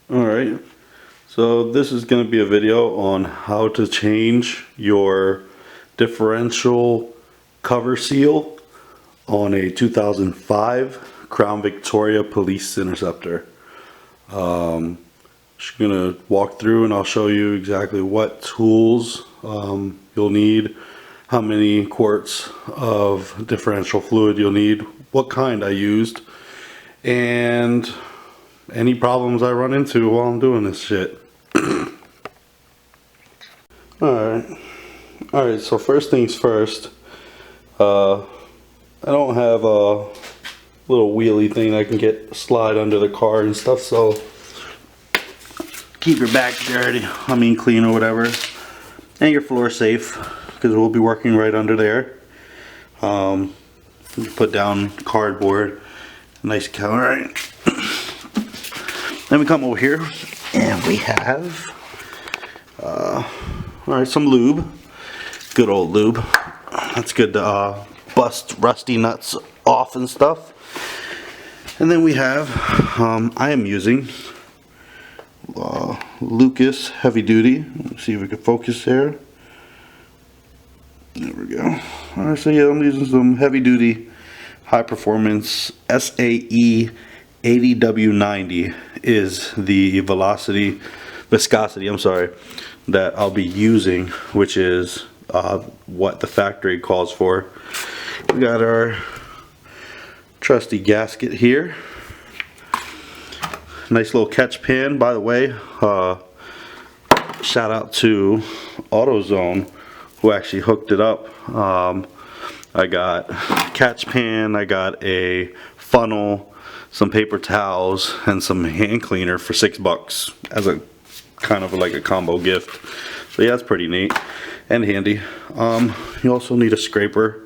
Alright, so this is going to be a video on how to change your differential cover seal on a 2005 Crown Victoria Police Interceptor. Just going to walk through and I'll show you exactly what tools you'll need, how many quarts of differential fluid you'll need, what kind I used, and any problems I run into while I'm doing this shit. Alright, so first things first, I don't have a little wheelie thing I can slide under the car and stuff, so keep your back clean or whatever, and your floor safe, because we'll be working right under there. Put down cardboard, nice counter, right? Then we come over here and we have alright, some lube, good old lube. That's good to bust rusty nuts off and stuff. And then we have I am using Lucas heavy duty. Let's see if we can focus there. There we go. Alright, so yeah, I'm using some heavy duty high performance SAE 80W90 is the viscosity, I'm sorry, that I'll be using, which is what the factory calls for. We got our trusty gasket here. Nice little catch pan, by the way. Shout out to AutoZone who actually hooked it up. I got catch pan, I got a funnel, some paper towels, and some hand cleaner for $6 as a kind of like a combo gift. So yeah, that's pretty neat and handy. You also need a scraper.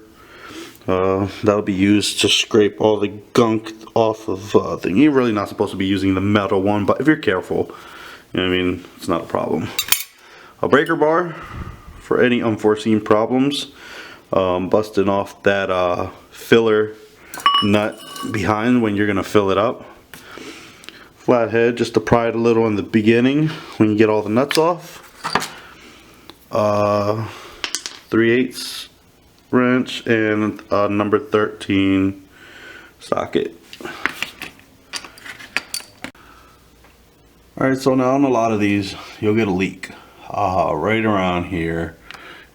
That'll be used to scrape all the gunk off of thing. You're really not supposed to be using the metal one, but if you're careful, you know what I mean, it's not a problem. A breaker bar for any unforeseen problems. Busting off that filler nut behind when you're gonna fill it up. Flathead just to pry it a little in the beginning when you get all the nuts off. 3/8 wrench and a number 13 socket. Alright, so now on a lot of these you'll get a leak right around here,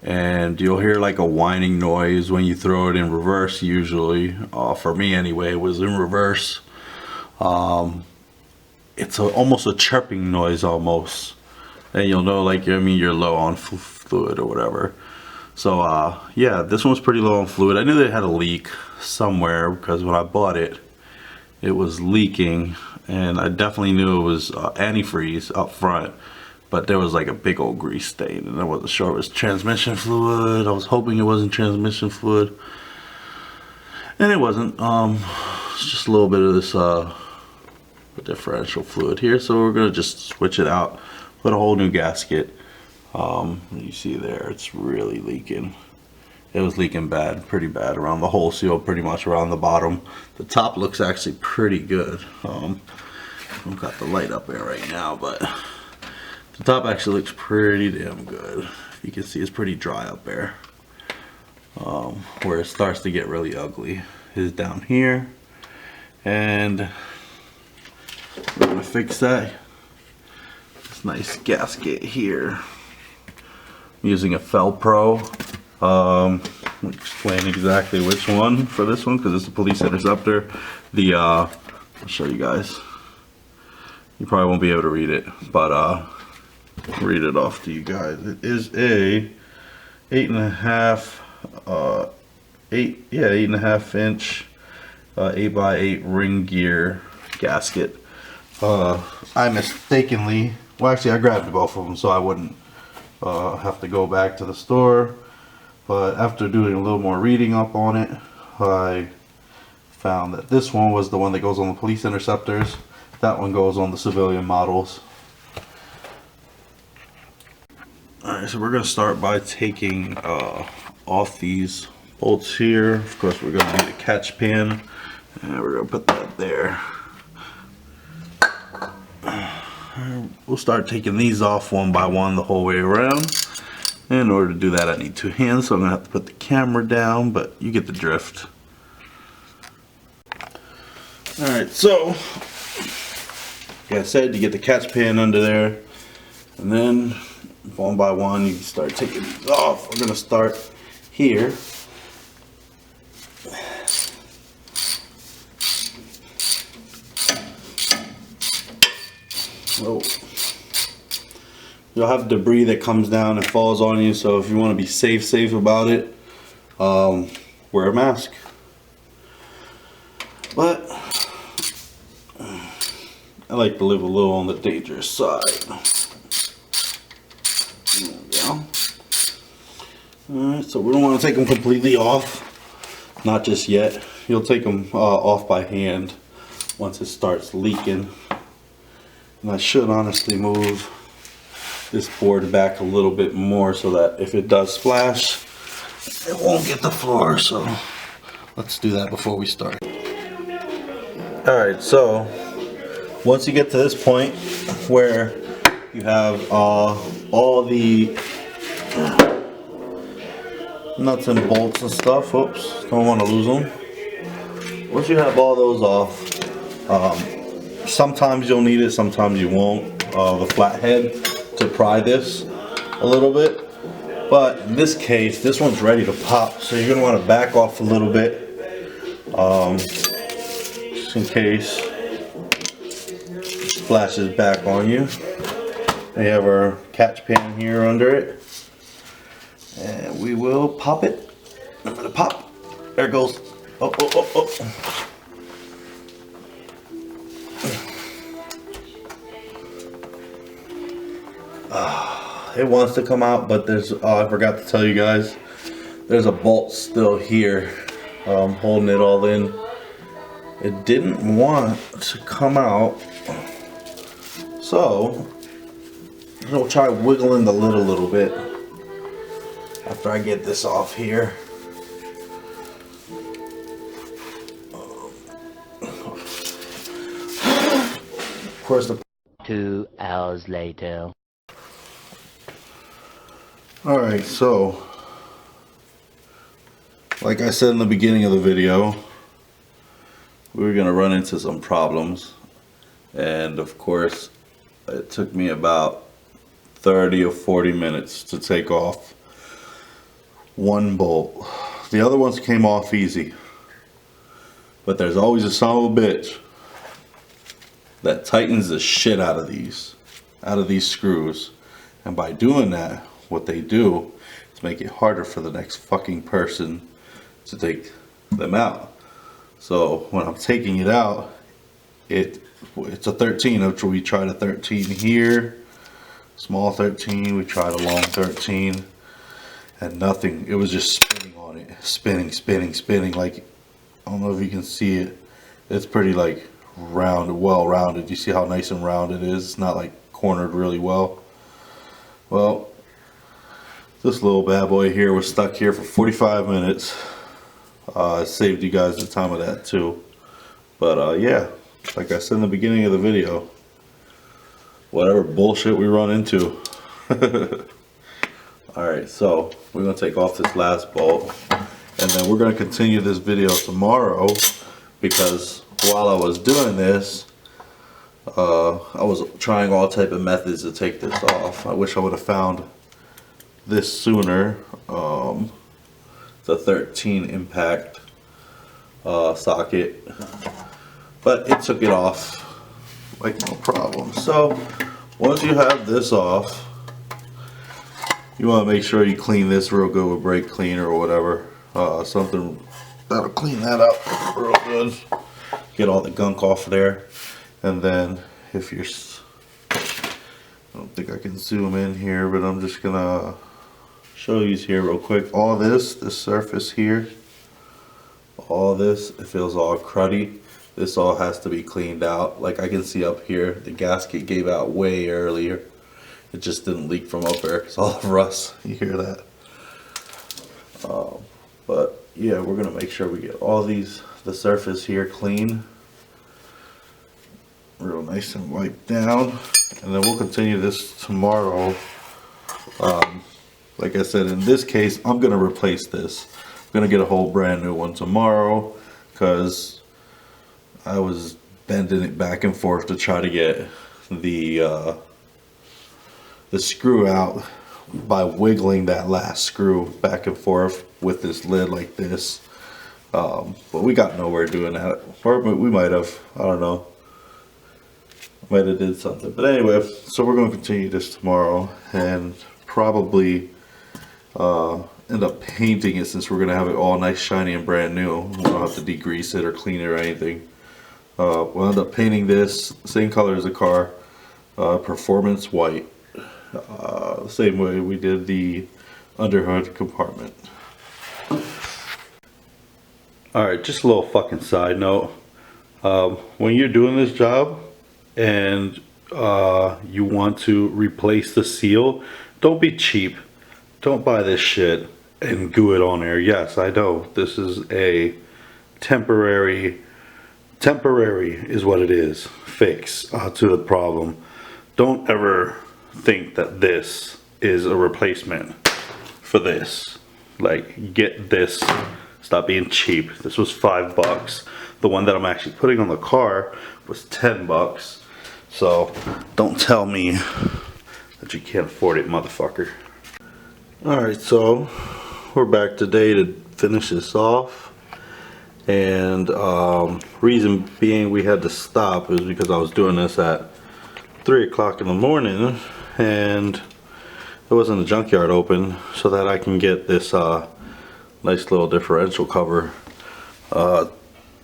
and you'll hear like a whining noise when you throw it in reverse. Usually, for me anyway, it was in reverse. It's almost a chirping noise almost, and you'll know, like, I mean, you're low on fluid or whatever. So yeah, this one's pretty low on fluid. I knew they had a leak somewhere because when I bought it, it was leaking, and I definitely knew it was antifreeze up front. But there was like a big old grease stain, and I wasn't sure it was transmission fluid. I was hoping it wasn't transmission fluid, and it wasn't. It's just a little bit of this differential fluid here. So we're gonna just switch it out, put a whole new gasket. You see there, it's really leaking. It was leaking bad, pretty bad around the whole seal, pretty much around the bottom. The top looks actually pretty good. I've got the light up there right now, but the top actually looks pretty damn good. You can see it's pretty dry up there. Where it starts to get really ugly is down here, and we're gonna fix that. This nice gasket here. I'm using a Felpro. I'll explain exactly which one for this one because it's a police interceptor. I'll show you guys. You probably won't be able to read it, but read it off to you guys. It is a 8.5 inch 8x8 ring gear gasket. I mistakenly, well, actually I grabbed both of them so I wouldn't have to go back to the store, but after doing a little more reading up on it, I found that this one was the one that goes on the police interceptors. That one goes on the civilian models. Alright, so we're going to start by taking off these bolts here. Of course, we're going to need a catch pan, and we're going to put that there. We'll start taking these off one by one the whole way around. In order to do that, I need two hands, so I'm going to have to put the camera down, but you get the drift. Alright, so like I said, you get the catch pan under there, and then one by one you start taking these off. We're going to start here. So you'll have debris that comes down and falls on you, so if you want to be safe about it, wear a mask. But I like to live a little on the dangerous side. There we go. Alright, so we don't want to take them completely off. Not just yet. You'll take them off by hand once it starts leaking. And I should honestly move this board back a little bit more so that if it does splash, it won't get the floor. So let's do that before we start. Alright, so once you get to this point where you have all the nuts and bolts and stuff, oops, don't want to lose them. Once you have all those off, sometimes you'll need it, sometimes you won't, the flathead to pry this a little bit. But in this case, this one's ready to pop, so you're going to want to back off a little bit, just in case it splashes back on you. We have our catch pan here under it, and we will pop it. I'm going to pop. There it goes. Oh, oh, oh, oh. It wants to come out, but there's I forgot to tell you guys, there's a bolt still here holding it all in. It didn't want to come out, so we'll try wiggling the lid a little bit after I get this off here. Of course, 2 hours later. Alright, so like I said in the beginning of the video, we were going to run into some problems, and of course it took me about 30 or 40 minutes to take off one bolt. The other ones came off easy, but there's always a son of a bitch that tightens the shit out of these screws, and by doing that, what they do is make it harder for the next fucking person to take them out. So when I'm taking it out, it's a 13, which we tried a 13 here, small 13, we tried a long 13, and nothing. It was just spinning on it, spinning, like, I don't know if you can see it. It's pretty like well rounded. You see how nice and round it is? It's not like cornered really well. Well, this little bad boy here was stuck here for 45 minutes. It saved you guys the time of that too. But yeah, like I said in the beginning of the video, whatever bullshit we run into. Alright, so we're going to take off this last bolt, and then we're going to continue this video tomorrow, because while I was doing this, I was trying all type of methods to take this off. I wish I would have found this sooner. The 13 impact socket, but it took it off like no problem. So once you have this off, you want to make sure you clean this real good with brake cleaner or whatever, something that'll clean that up real good, get all the gunk off there. And then if you're, I don't think I can zoom in here, but I'm just gonna show you here real quick. All this surface here, all this, it feels all cruddy. This all has to be cleaned out. Like I can see up here, the gasket gave out way earlier. It just didn't leak from up there. It's all rust. You hear that? But yeah, we're gonna make sure we get all these, the surface here clean, real nice and wiped down, and then we'll continue this tomorrow. Like I said, in this case, I'm gonna replace this. I'm gonna get a whole brand new one tomorrow because I was bending it back and forth to try to get the screw out by wiggling that last screw back and forth with this lid like this. But we got nowhere doing that, or we might have, I don't know, might have did something. But anyway, so we're going to continue this tomorrow and probably end up painting it, since we're going to have it all nice, shiny, and brand new. We don't have to degrease it or clean it or anything. We'll end up painting this same color as the car, performance white, the same way we did the underhood compartment. Alright, just a little fucking side note. When you're doing this job and you want to replace the seal, don't be cheap. Don't buy this shit and glue it on there. Yes, I know this is a temporary is what it is, fix to the problem. Don't ever think that this is a replacement for this. Like, get this. Stop being cheap. This was $5. The one that I'm actually putting on the car was $10. So don't tell me that you can't afford it, motherfucker. Alright, so we're back today to finish this off. And reason being we had to stop is because I was doing this at 3 o'clock in the morning and there wasn't a junkyard open, so that I can get this nice little differential cover.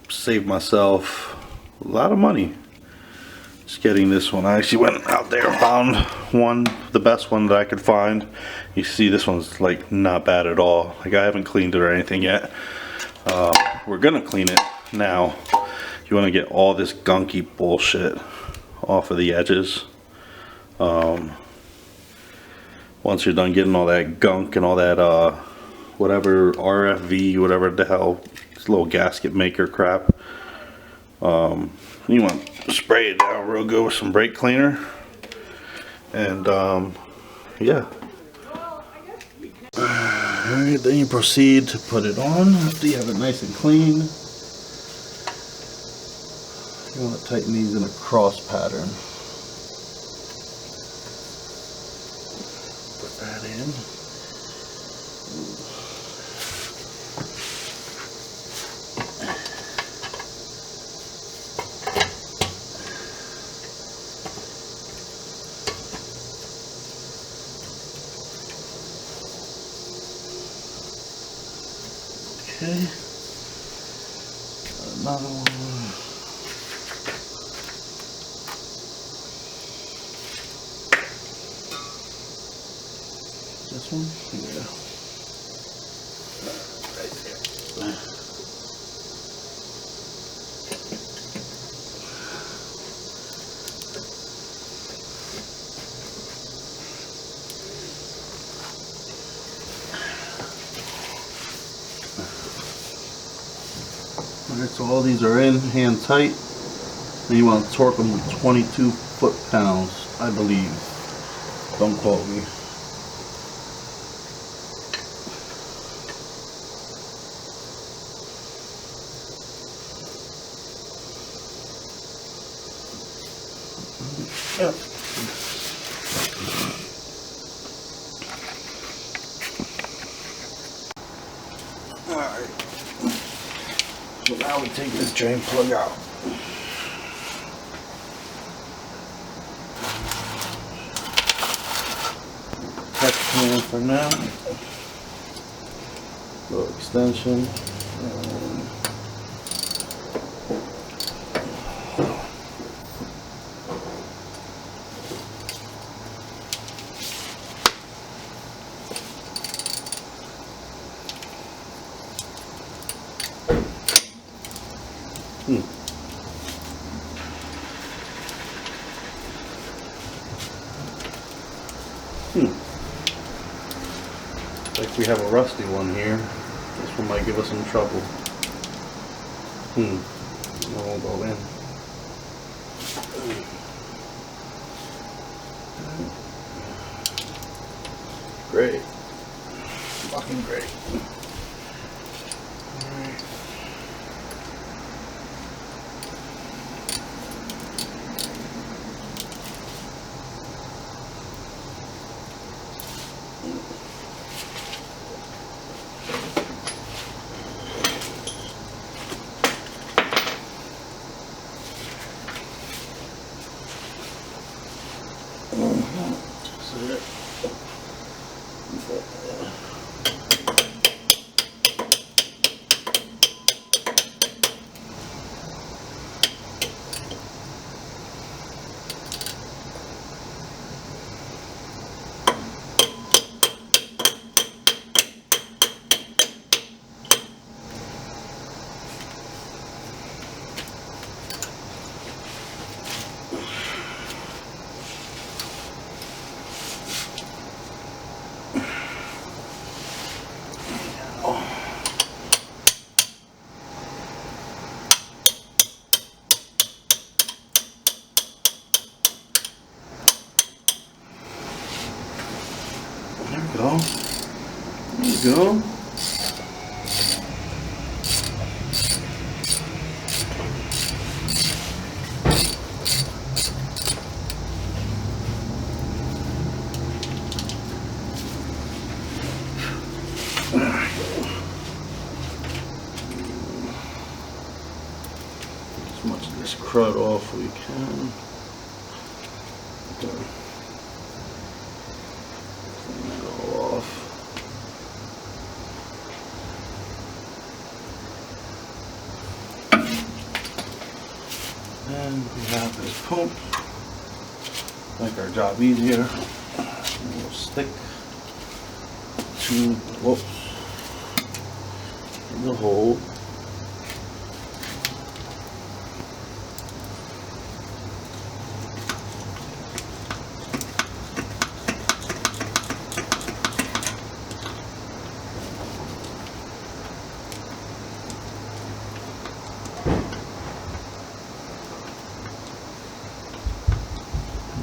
Saved myself a lot of money just getting this one. I actually went out there and found one, the best one that I could find. You see, this one's like not bad at all. Like, I haven't cleaned it or anything yet. We're gonna clean it now. You want to get all this gunky bullshit off of the edges. Once you're done getting all that gunk and all that whatever RFV, whatever the hell, this little gasket maker crap, you want to spray it down real good with some brake cleaner, and yeah. Alright, then you proceed to put it on after you have it nice and clean. You want to tighten these in a cross pattern. Put that in. Okay, another one. This one? Yeah. Right there. Alright, so all these are in, hand tight. And you want to torque them with 22 foot-pounds, I believe. Don't quote me. Yep. Alright. So now we take this drain plug out. Catch pan for now. Little extension. Like we have a rusty one here. This This one might give us some trouble. It won't go in. Great. Fucking great. Alright. There we go. There you go. As much of this crud off we can. Okay. Clean that all off. And we have this pump. Make our job easier. We'll stick to the hole.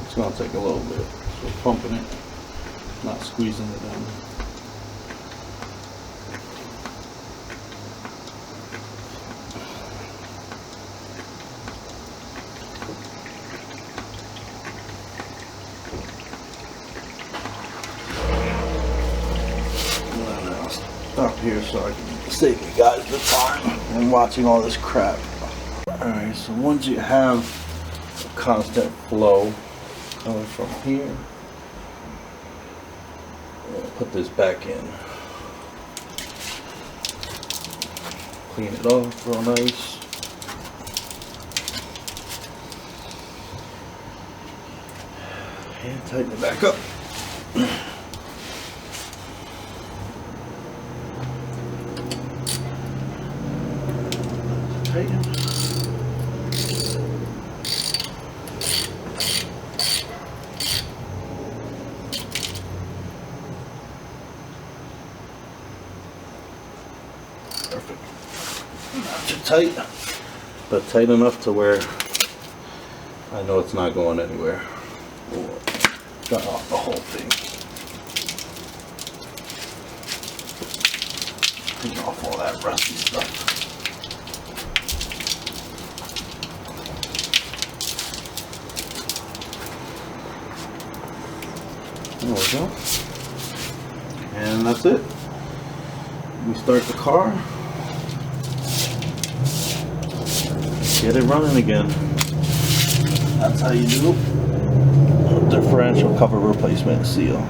It's going to take a little bit, so we're pumping it, not squeezing it in. And I'll stop here so I can save you guys the time and watching all this crap. Alright, so once you have a constant flow coming from here, put this back in, clean it off real nice, and tighten it back up. Tighten. Perfect. Not too tight, but tight enough to where I know it's not going anywhere. Got off the whole thing. Clean off all that rusty stuff. There we go. And that's it. We start the car. Get it running again. That's how you do a differential cover replacement seal.